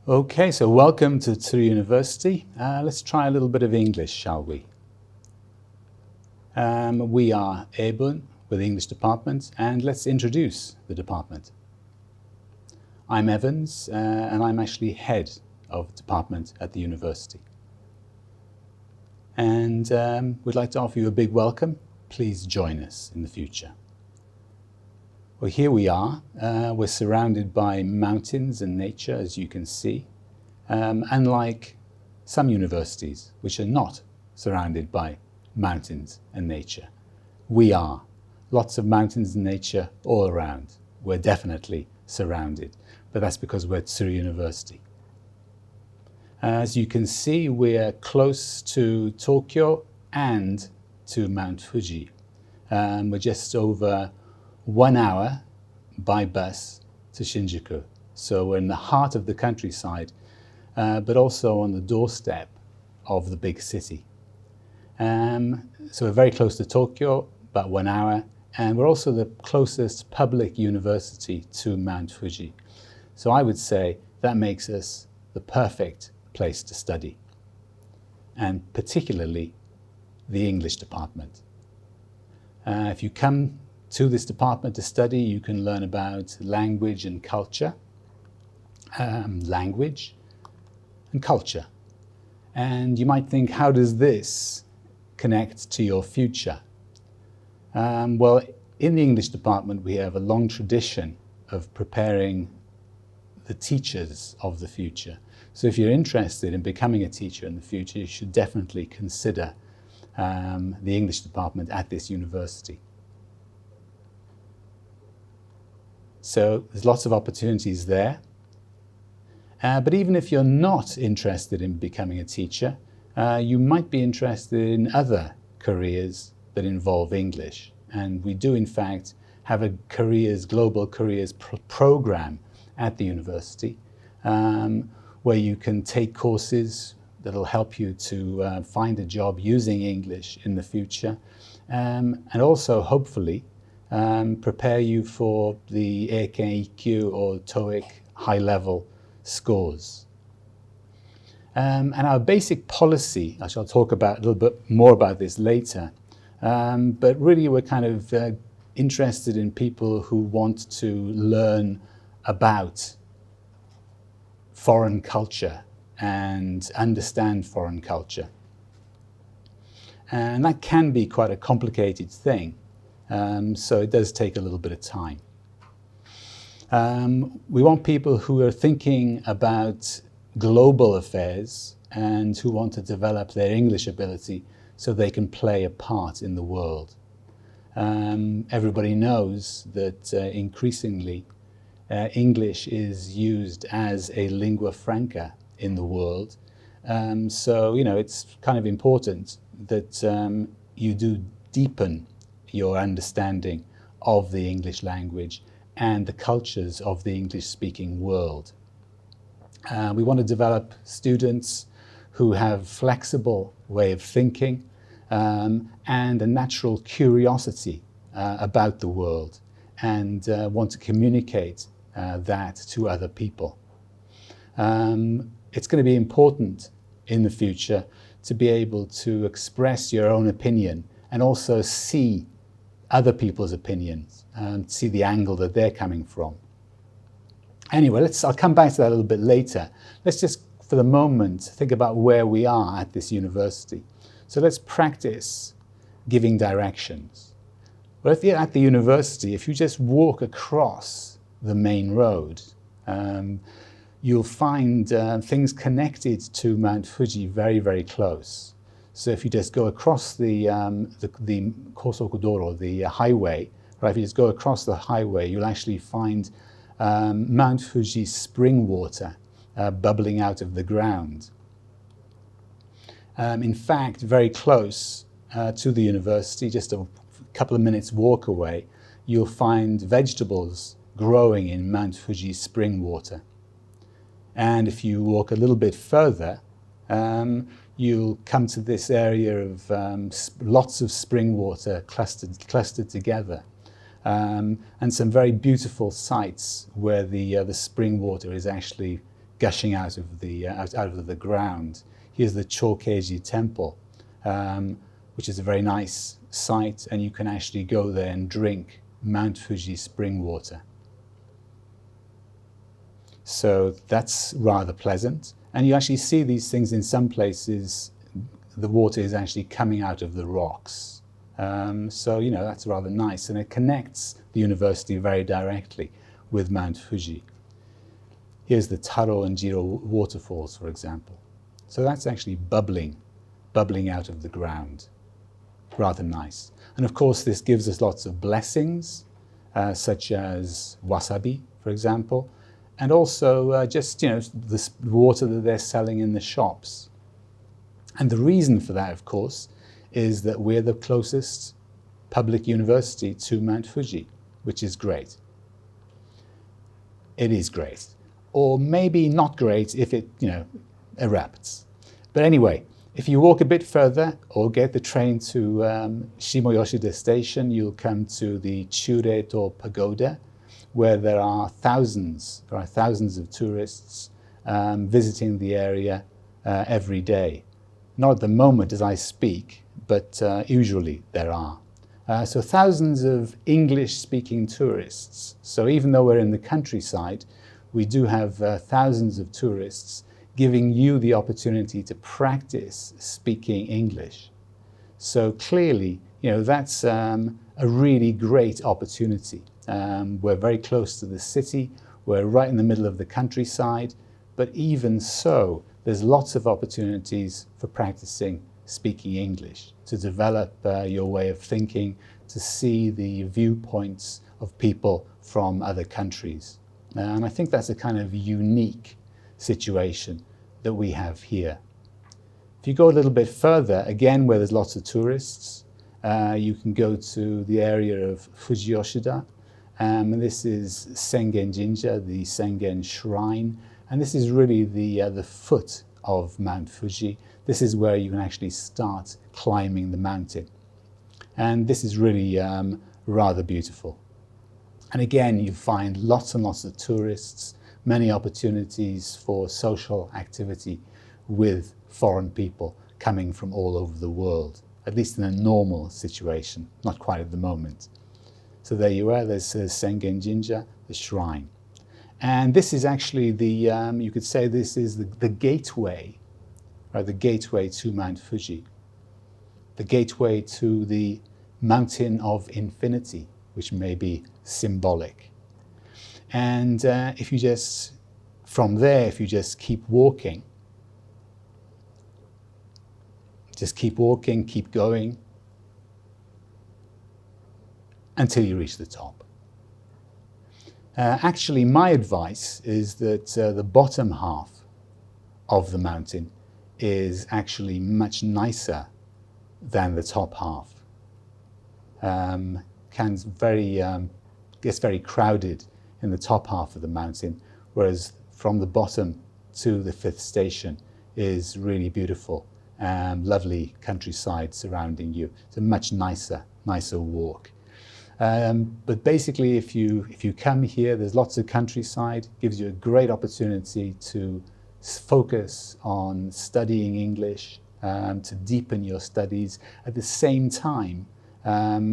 Okay, so welcome to Tsuru University. Let's try a little bit of English, shall we? We are Ebun with the English department, and let's introduce the department. I'm Evans, and I'm actually head of the department at the university. And we'd like to offer you a big welcome. Please join us in the future. Well, here we are. We're surrounded by mountains and nature, as you can see, unlike some universities which are not surrounded by mountains and nature. We are. Lots of mountains and nature all around. We're definitely surrounded, but that's because we're at Tsuru University. As you can see, we're close to Tokyo and to Mount Fuji. We're just over 1 hour by bus to Shinjuku. So we're in the heart of the countryside, but also on the doorstep of the big city. So we're very close to Tokyo, about 1 hour, and we're also the closest public university to Mount Fuji. So I would say that makes us the perfect place to study, and particularly the English department. If you come to this department to study, you can learn about language and culture, language and culture. And you might think, how does this connect to your future? Well, in the English department, we have a long tradition of preparing the teachers of the future. So if you're interested in becoming a teacher in the future, you should definitely consider the English department at this university. So there's lots of opportunities there. But even if you're not interested in becoming a teacher, you might be interested in other careers that involve English. And we do, in fact, have a global careers program at the university, where you can take courses that'll help you to find a job using English in the future, and also, hopefully, prepare you for the EQ or TOEIC high-level scores. And our basic policy, I shall talk about a little bit more about this later, but really we're kind of interested in people who want to learn about foreign culture and understand foreign culture. And that can be quite a complicated thing. So it does take a little bit of time. We want people who are thinking about global affairs and who want to develop their English ability so they can play a part in the world. Everybody knows that increasingly English is used as a lingua franca in the world. So, it's kind of important that you do deepen your understanding of the English language and the cultures of the English-speaking world. We want to develop students who have flexible way of thinking and a natural curiosity about the world and want to communicate that to other people. It's going to be important in the future to be able to express your own opinion and also see other people's opinions and see the angle that they're coming from. Anyway, I'll come back to that a little bit later. Let's just, for the moment, think about where we are at this university. So let's practice giving directions. Well, if you're at the university, if you just walk across the main road, you'll find things connected to Mount Fuji very, very close. So if you just go across the Kosokudoro, the highway, right? If you just go across the highway, you'll actually find Mount Fuji spring water bubbling out of the ground. In fact, very close to the university, just a couple of minutes walk away, you'll find vegetables growing in Mount Fuji spring water. And if you walk a little bit further, you'll come to this area of lots of spring water clustered together, and some very beautiful sites where the spring water is actually gushing out of the ground. Here's the Chaucey Temple, which is a very nice site, and you can actually go there and drink Mount Fuji spring water. So that's rather pleasant. And you actually see these things in some places, the water is actually coming out of the rocks. So, you know, that's rather nice. And it connects the university very directly with Mount Fuji. Here's the Taro and Jiro waterfalls, for example. So that's actually bubbling out of the ground. Rather nice. And of course, this gives us lots of blessings, such as wasabi, for example, and also just, you know, the water that they're selling in the shops. And the reason for that, of course, is that we're the closest public university to Mount Fuji, which is great. It is great. Or maybe not great if it, you know, erupts. But anyway, if you walk a bit further or get the train to Shimoyoshida Station, you'll come to the Chureto Pagoda, where there are thousands of tourists visiting the area every day. Not at the moment as I speak, but usually there are. So thousands of English-speaking tourists. So even though we're in the countryside, we do have thousands of tourists giving you the opportunity to practice speaking English. So clearly, you know, that's a really great opportunity. We're very close to the city, we're right in the middle of the countryside, but even so, there's lots of opportunities for practicing speaking English, to develop your way of thinking, to see the viewpoints of people from other countries. And I think that's a kind of unique situation that we have here. If you go a little bit further, again where there's lots of tourists, you can go to the area of Fujiyoshida, and this is Sengen Jinja, the Sengen Shrine, and this is really the foot of Mount Fuji. This is where you can actually start climbing the mountain. And this is really rather beautiful. And again, you find lots and lots of tourists, many opportunities for social activity with foreign people coming from all over the world, at least in a normal situation, not quite at the moment. So there you are, there's Sengen Jinja, the shrine. And this is actually the, you could say this is the gateway, right, the gateway to Mount Fuji, the gateway to the mountain of infinity, which may be symbolic. And if you just, from there, if you just keep walking, keep going, until you reach the top. Actually, my advice is that the bottom half of the mountain is actually much nicer than the top half. Gets very crowded in the top half of the mountain, whereas from the bottom to the fifth station is really beautiful, lovely countryside surrounding you. It's a much nicer walk. But basically, if you come here, there's lots of countryside, gives you a great opportunity to focus on studying English, to deepen your studies. At the same time,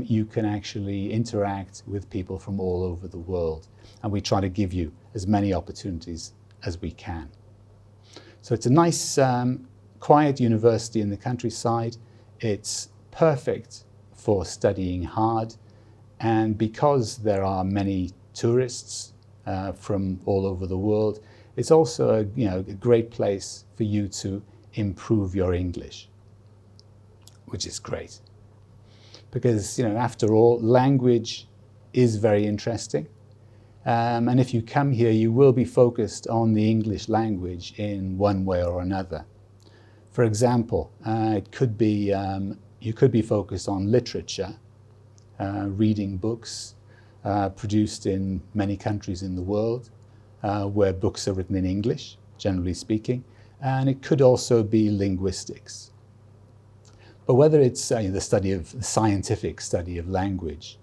you can actually interact with people from all over the world. And we try to give you as many opportunities as we can. So it's a nice, quiet university in the countryside. It's perfect for studying hard. And because there are many tourists from all over the world, it's also a great place for you to improve your English, which is great. Because, after all, language is very interesting. And if you come here, you will be focused on the English language in one way or another. For example, it could be, you could be focused on literature, reading books produced in many countries in the world, where books are written in English, generally speaking. And it could also be linguistics. But whether it's the scientific study of language,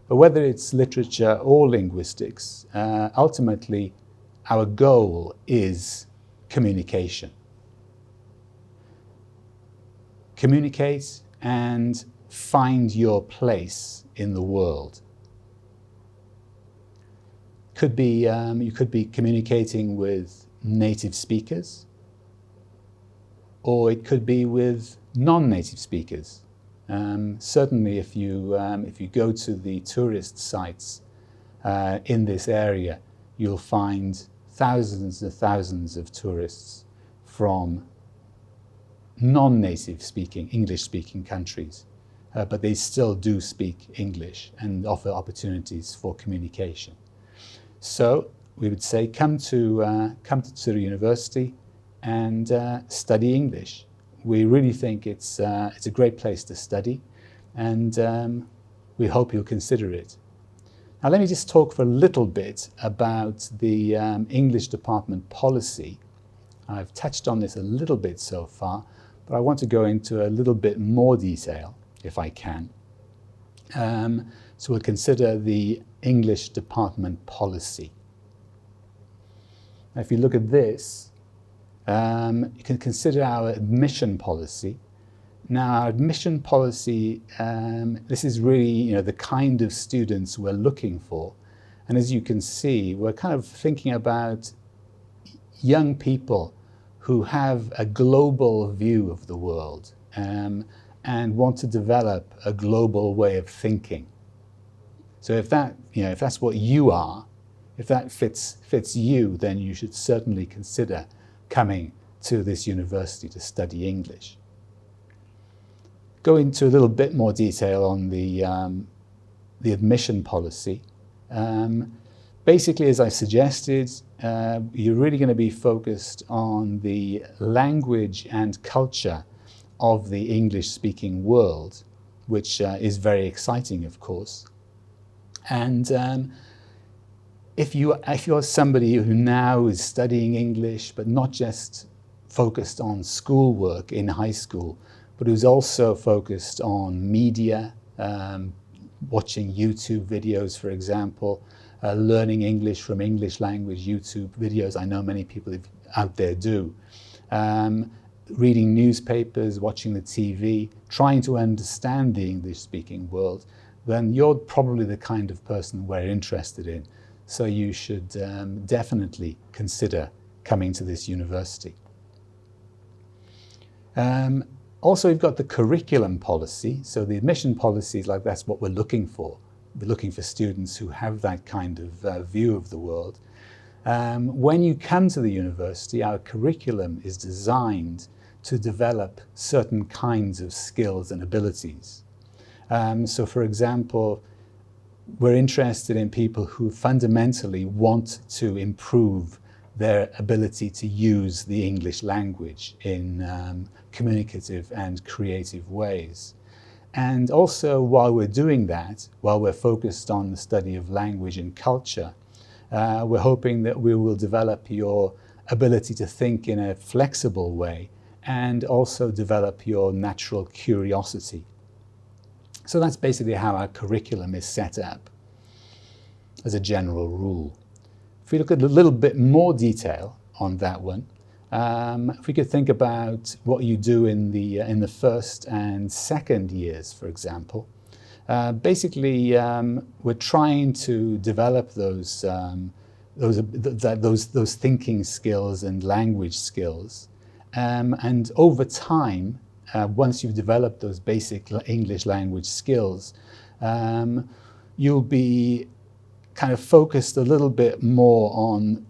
but whether it's literature or linguistics, ultimately our goal is communication. Communicate and find your place in the world. Could be, you could be communicating with native speakers, or it could be with non-native speakers. Certainly if you go to the tourist sites in this area, you'll find thousands and thousands of tourists from non-native speaking, English-speaking countries, but they still do speak English and offer opportunities for communication. So we would say come to Tsuru University and study English. We really think it's a great place to study, and we hope you'll consider it. Now let me just talk for a little bit about the English department policy. I've touched on this a little bit so far, but I want to go into a little bit more detail, if I can. So we'll consider the English department policy. Now if you look at this, you can consider our admission policy. Now our admission policy, this is really the kind of students we're looking for. And as you can see, we're kind of thinking about young people who have a global view of the world and want to develop a global way of thinking. So if that's what you are, if that fits you, then you should certainly consider coming to this university to study English. Go into a little bit more detail on the admission policy. Basically, as I suggested, you're really going to be focused on the language and culture of the English-speaking world, which is very exciting, of course. And if you're somebody who now is studying English, but not just focused on schoolwork in high school, but who's also focused on media, watching YouTube videos, for example, learning English from English language YouTube videos. I know many people out there do. Reading newspapers, watching the TV, trying to understand the English-speaking world, then you're probably the kind of person we're interested in. So you should definitely consider coming to this university. Also, we've got the curriculum policy. So the admission policy is like that's what we're looking for. We're looking for students who have that kind of view of the world. When you come to the university, our curriculum is designed to develop certain kinds of skills and abilities. So for example, we're interested in people who fundamentally want to improve their ability to use the English language in communicative and creative ways. And also, while we're doing that, while we're focused on the study of language and culture, we're hoping that we will develop your ability to think in a flexible way and also develop your natural curiosity. So that's basically how our curriculum is set up as a general rule. If we look at a little bit more detail on that one, if we could think about what you do in the first and second years, for example, basically we're trying to develop those thinking skills and language skills, and over time, once you've developed those basic English language skills, you'll be kind of focused a little bit more on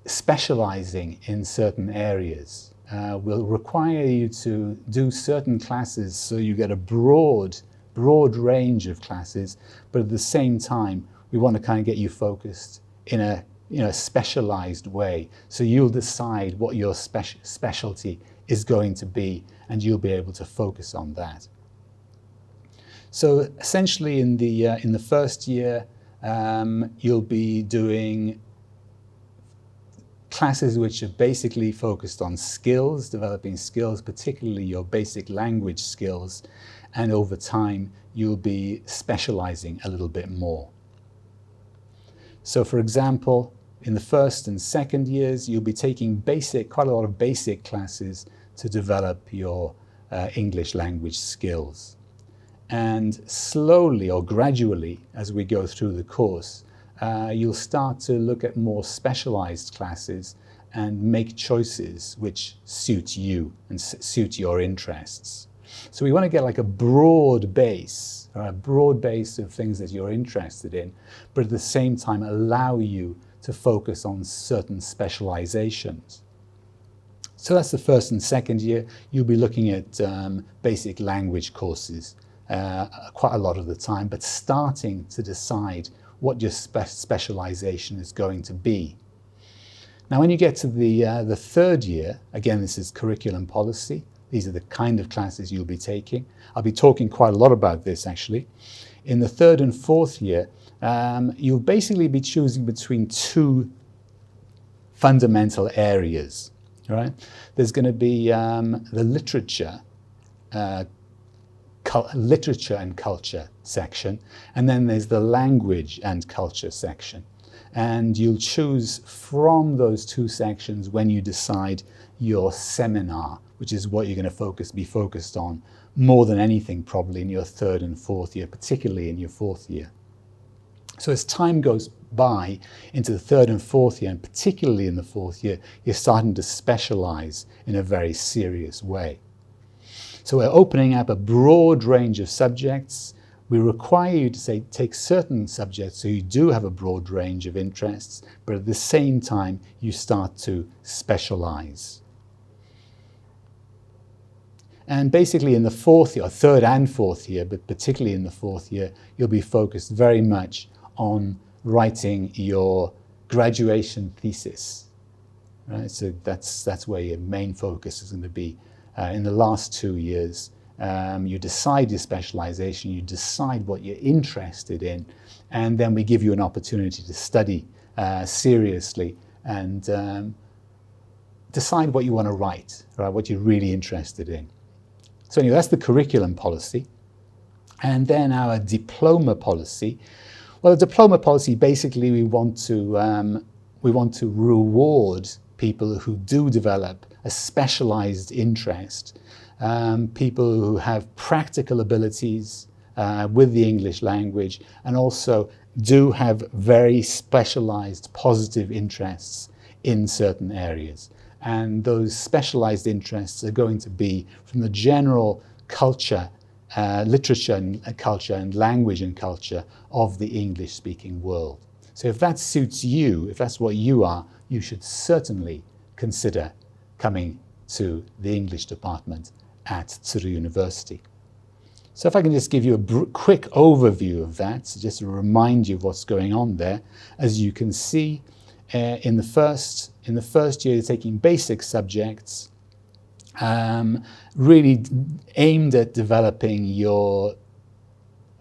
specializing in certain areas. We'll require you to do certain classes so you get a broad range of classes, but at the same time, we want to kind of get you focused in a specialized way. So you'll decide what your specialty is going to be, and you'll be able to focus on that. So essentially in the first year, you'll be doing classes which are basically focused on skills, developing skills, particularly your basic language skills, and over time you'll be specializing a little bit more. So for example, in the first and second years, you'll be taking quite a lot of basic classes to develop your English language skills. And slowly or gradually, as we go through the course, you'll start to look at more specialized classes and make choices which suit you and suit your interests. So we want to get like a broad base of things that you're interested in, but at the same time allow you to focus on certain specializations. So that's the first and second year. You'll be looking at basic language courses quite a lot of the time, but starting to decide what your specialization is going to be. Now, when you get to the third year, again, this is curriculum policy. These are the kind of classes you'll be taking. I'll be talking quite a lot about this, actually. In the third and fourth year, you'll basically be choosing between two fundamental areas, right? There's going to be the literature and culture section, and then there's the language and culture section. And you'll choose from those two sections when you decide your seminar, which is what you're going to be focused on more than anything probably in your third and fourth year, particularly in your fourth year. So as time goes by into the third and fourth year, and particularly in the fourth year, you're starting to specialize in a very serious way. So we're opening up a broad range of subjects. We require you to take certain subjects so you do have a broad range of interests, but at the same time, you start to specialize. And basically in the fourth year, or third and fourth year, but particularly in the fourth year, you'll be focused very much on writing your graduation thesis. Right? So that's where your main focus is going to be. In the last 2 years, you decide your specialization, you decide what you're interested in, and then we give you an opportunity to study seriously and decide what you want to write, right? What you're really interested in. So anyway, that's the curriculum policy. And then our diploma policy. Well, the diploma policy, basically we want to reward people who do develop a specialized interest, people who have practical abilities with the English language and also do have very specialized positive interests in certain areas. And those specialized interests are going to be from the general culture, literature and culture and language and culture of the English-speaking world. So if that suits you, if that's what you are, you should certainly consider coming to the English department at Tsuru University. So if I can just give you a quick overview of that, so just to remind you of what's going on there. As you can see, in the first year, you're taking basic subjects, really aimed at developing your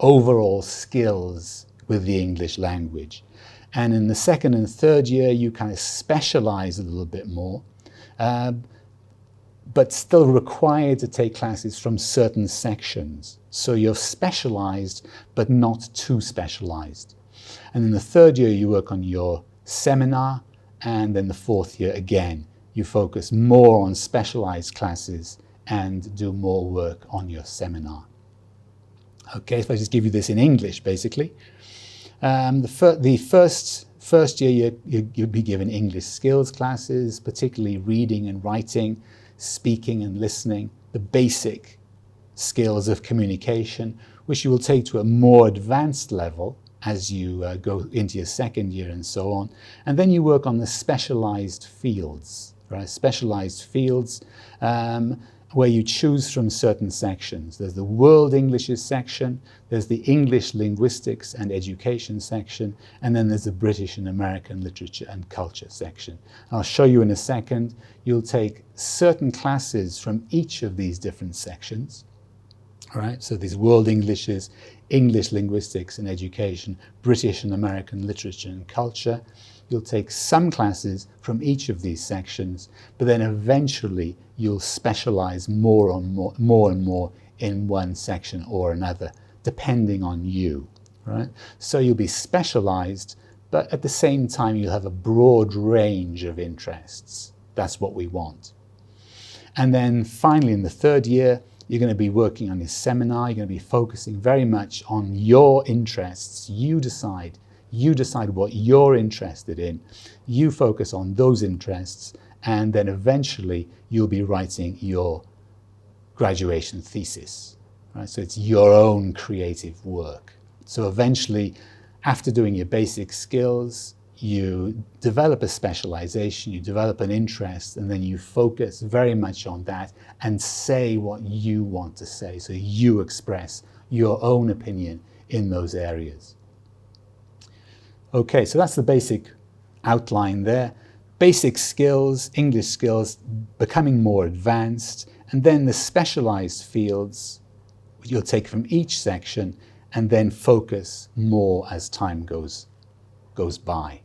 overall skills with the English language. And in the second and third year, you kind of specialize a little bit more, but still required to take classes from certain sections. So you're specialized, but not too specialized. And in the third year, you work on your seminar, and then the fourth year, again, you focus more on specialized classes and do more work on your seminar. Okay, if I just give you this in English, basically. The first year, you'll be given English skills classes, particularly reading and writing, speaking and listening, the basic skills of communication, which you will take to a more advanced level as you go into your second year and so on. And then you work on the specialized fields, right? Specialized fields where you choose from certain sections. There's the World Englishes section, there's the English Linguistics and Education section, and then there's the British and American Literature and Culture section. I'll show you in a second. You'll take certain classes from each of these different sections. All right, so these World Englishes, English Linguistics and Education, British and American Literature and Culture. You'll take some classes from each of these sections, but then eventually you'll specialize more and more in one section or another, depending on you, right? So you'll be specialized, but at the same time you'll have a broad range of interests. That's what we want. And then finally in the third year, you're going to be working on your seminar. You're going to be focusing very much on your interests. You decide what you're interested in. You focus on those interests, and then eventually you'll be writing your graduation thesis. Right? So it's your own creative work. So eventually, after doing your basic skills, you develop a specialization, you develop an interest, and then you focus very much on that and say what you want to say. So you express your own opinion in those areas. Okay, so that's the basic outline there. Basic skills, English skills, becoming more advanced, and then the specialized fields you'll take from each section and then focus more as time goes by.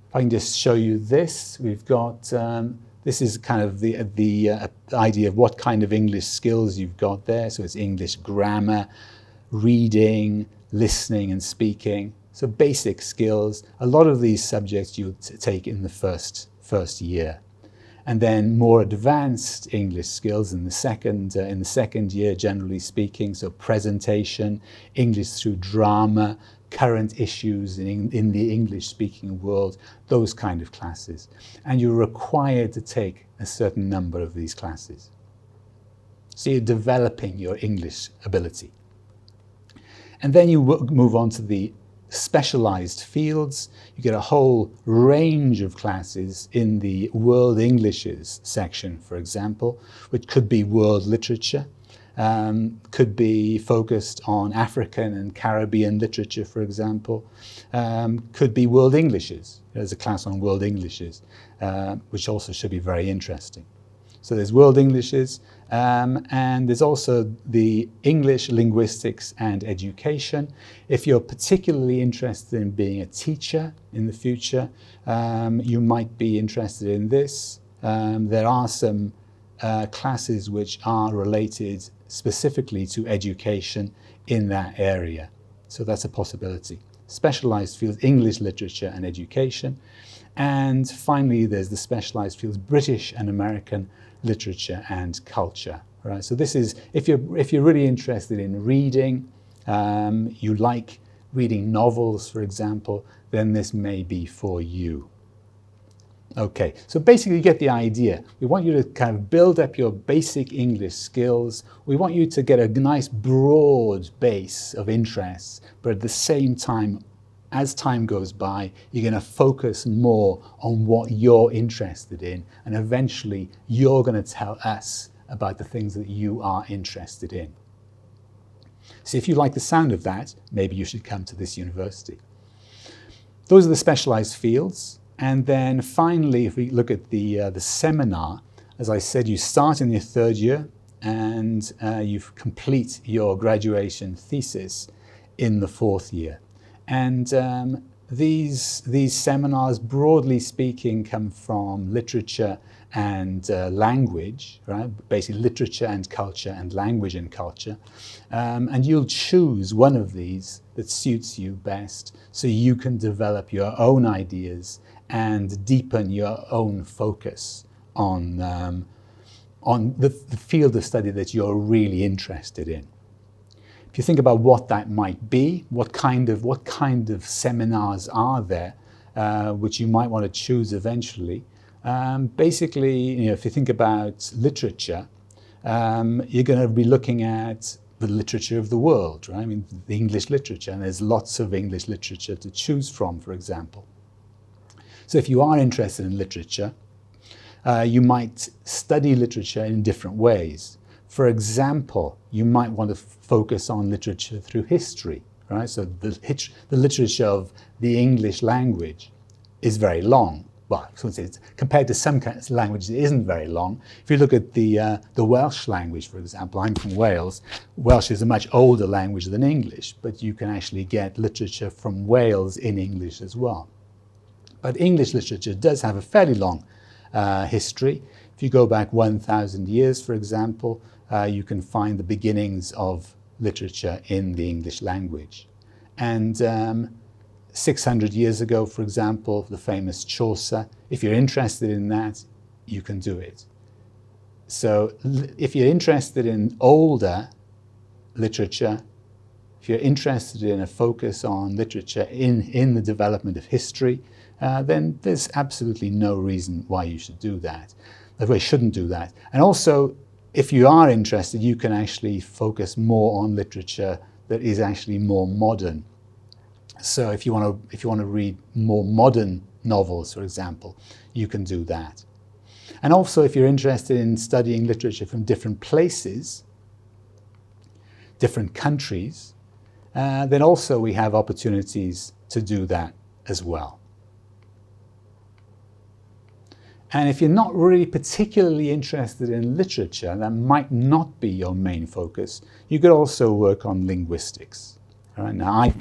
If I can just show you this, we've got, this is kind of the idea of what kind of English skills you've got there. So it's English grammar, reading, listening and speaking. So basic skills. A lot of these subjects you'll take in the first year. And then more advanced English skills in the second year, generally speaking. So presentation, English through drama, current issues in the English-speaking world, those kind of classes. And you're required to take a certain number of these classes. So you're developing your English ability. And then you move on to the specialized fields. You get a whole range of classes in the World Englishes section, for example, which could be world literature, could be focused on African and Caribbean literature, for example, could be World Englishes. There's a class on World Englishes, which also should be very interesting. So there's World Englishes, and there's also the English, Linguistics and Education. If you're particularly interested in being a teacher in the future, you might be interested in this. There are some classes which are related specifically to education in that area. So that's a possibility. Specialized fields, English, literature and education. And finally, there's the specialized fields, British and American literature and culture. Right? So this is, if you're really interested in reading, you like reading novels, for example, then this may be for you. Okay, so basically you get the idea. We want you to kind of build up your basic English skills. We want you to get a nice broad base of interests, but at the same time, as time goes by, you're going to focus more on what you're interested in, and eventually you're going to tell us about the things that you are interested in. So if you like the sound of that, maybe you should come to this university. Those are the specialized fields. And then finally, if we look at the seminar, as I said, you start in your third year and you complete your graduation thesis in the fourth year. And these seminars, broadly speaking, come from literature and language, right? Basically literature and culture and language and culture. And you'll choose one of these that suits you best so you can develop your own ideas and deepen your own focus on the field of study that you're really interested in. If you think about what that might be, what kind of seminars are there which you might want to choose eventually, basically, if you think about literature, you're going to be looking at the literature of the world, right? I mean, the English literature, and there's lots of English literature to choose from, for example. So if you are interested in literature, you might study literature in different ways. For example, you might want to focus on literature through history, right? So the literature of the English language is very long. Well, compared to some languages, it isn't very long. If you look at the Welsh language, for example, I'm from Wales. Welsh is a much older language than English, but you can actually get literature from Wales in English as well. But English literature does have a fairly long history. If you go back 1,000 years, for example, you can find the beginnings of literature in the English language. And 600 years ago, for example, the famous Chaucer. If you're interested in that, you can do it. So if you're interested in older literature, if you're interested in a focus on literature in the development of history, then there's absolutely no reason why you should do that, why you shouldn't do that. And also, if you are interested, you can actually focus more on literature that is actually more modern. So if you want to read more modern novels, for example, you can do that. And also, if you're interested in studying literature from different places, different countries, then also we have opportunities to do that as well. And if you're not really particularly interested in literature, that might not be your main focus, you could also work on linguistics. All right, now,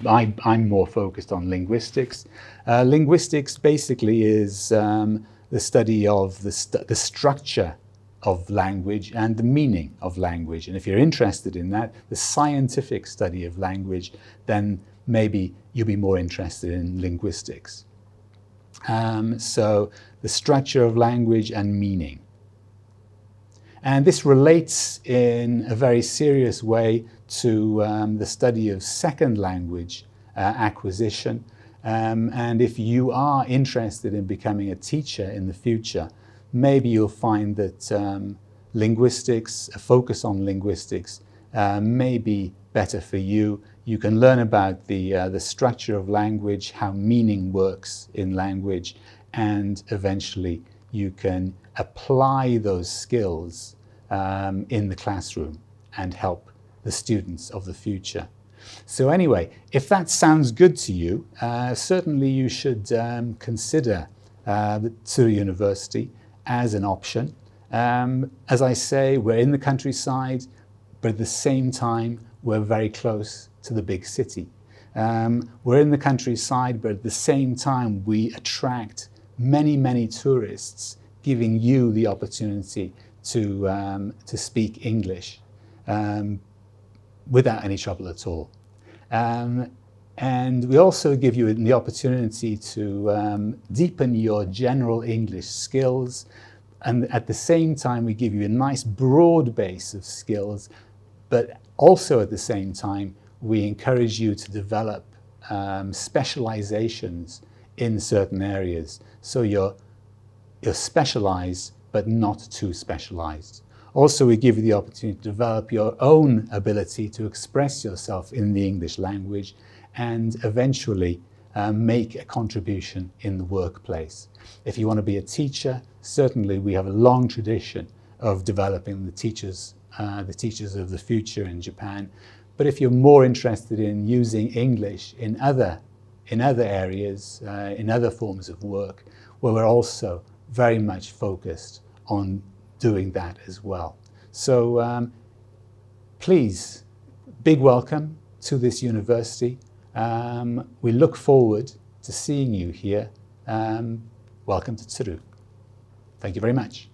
I'm more focused on linguistics. Linguistics basically is the study of the structure of language and the meaning of language. And if you're interested in that, the scientific study of language, then maybe you'll be more interested in linguistics. So the structure of language and meaning. And this relates in a very serious way to the study of second language acquisition. And if you are interested in becoming a teacher in the future, maybe you'll find that linguistics, a focus on linguistics, may be better for you. You can learn about the structure of language, how meaning works in language, and eventually you can apply those skills in the classroom and help the students of the future. So anyway, if that sounds good to you, certainly you should consider the Tsuruo University as an option. As I say, we're in the countryside, but at the same time, we're very close to the big city. We're in the countryside, but at the same time, we attract many tourists, giving you the opportunity to speak English without any trouble at all. And we also give you the opportunity to deepen your general English skills. And at the same time, we give you a nice broad base of skills, but also at the same time, we encourage you to develop specializations in certain areas. So you're specialized, but not too specialized. Also, we give you the opportunity to develop your own ability to express yourself in the English language and eventually make a contribution in the workplace. If you want to be a teacher, certainly we have a long tradition of developing the teachers of the future in Japan. But if you're more interested in using English in other areas, in other forms of work, well, we're also very much focused on doing that as well. So please, big welcome to this university. We look forward to seeing you here. Welcome to Tsuruo. Thank you very much.